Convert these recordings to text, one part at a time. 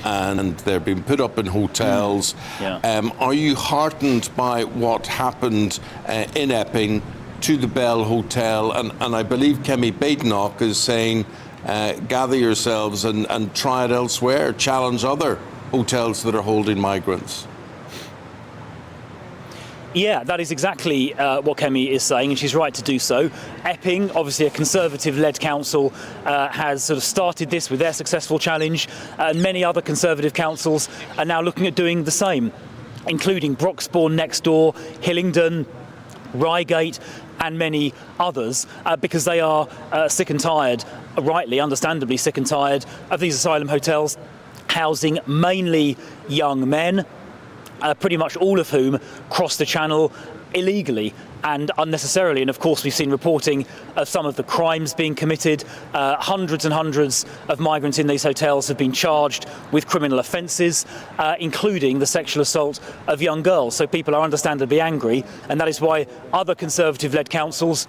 and they're being put up in hotels. Are you heartened by what happened in Epping to the Bell Hotel? And I believe Kemi Badenoch is saying, gather yourselves and try it elsewhere, challenge other hotels that are holding migrants. Yeah, that is exactly what Kemi is saying, and she's right to do so. Epping, obviously a Conservative-led council, has sort of started this with their successful challenge, and many other Conservative councils are now looking at doing the same, including Broxbourne next door, Hillingdon, Reigate, and many others, because they are sick and tired, rightly, understandably sick and tired, of these asylum hotels housing mainly young men, pretty much all of whom cross the Channel illegally and unnecessarily. And of course, we've seen reporting of some of the crimes being committed. Hundreds and hundreds of migrants in these hotels have been charged with criminal offences, including the sexual assault of young girls. So people are understandably angry, and that is why other Conservative-led councils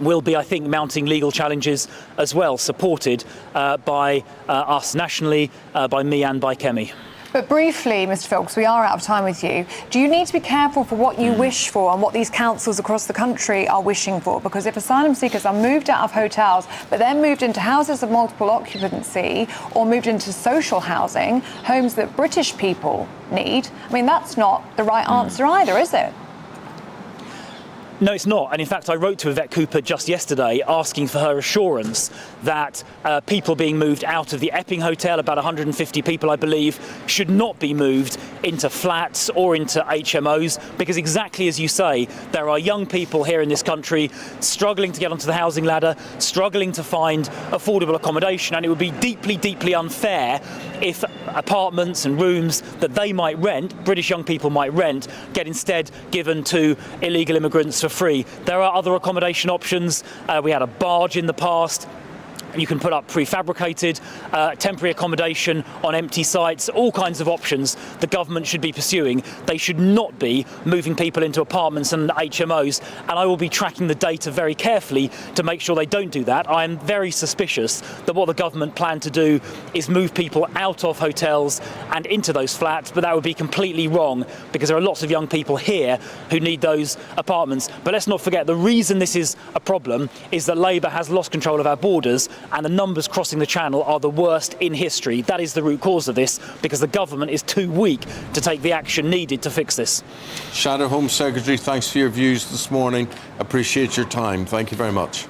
will be, I think, mounting legal challenges as well, supported by us nationally, by me and by Kemi. But briefly, Mr Philp, because we are out of time with you, do you need to be careful for what you wish for and what these councils across the country are wishing for? Because if asylum seekers are moved out of hotels, but then moved into houses of multiple occupancy or moved into social housing, homes that British people need, I mean, that's not the right answer either, is it? No, it's not. And in fact, I wrote to Yvette Cooper just yesterday asking for her assurance that people being moved out of the Epping Hotel, about 150 people, I believe, should not be moved into flats or into HMOs, because exactly as you say, there are young people here in this country struggling to get onto the housing ladder, struggling to find affordable accommodation, and it would be deeply, deeply unfair if apartments and rooms that they might rent, British young people might rent, get instead given to illegal immigrants for free. There are other accommodation options. We had a barge in the past. You can put up prefabricated temporary accommodation on empty sites, all kinds of options the government should be pursuing. They should not be moving people into apartments and HMOs, and I will be tracking the data very carefully to make sure they don't do that. I am very suspicious that what the government plan to do is move people out of hotels and into those flats, but that would be completely wrong, because there are lots of young people here who need those apartments. But let's not forget, the reason this is a problem is that Labour has lost control of our borders, and the numbers crossing the Channel are the worst in history. That is the root cause of this, because the government is too weak to take the action needed to fix this. Shadow Home Secretary, thanks for your views this morning. Appreciate your time. Thank you very much.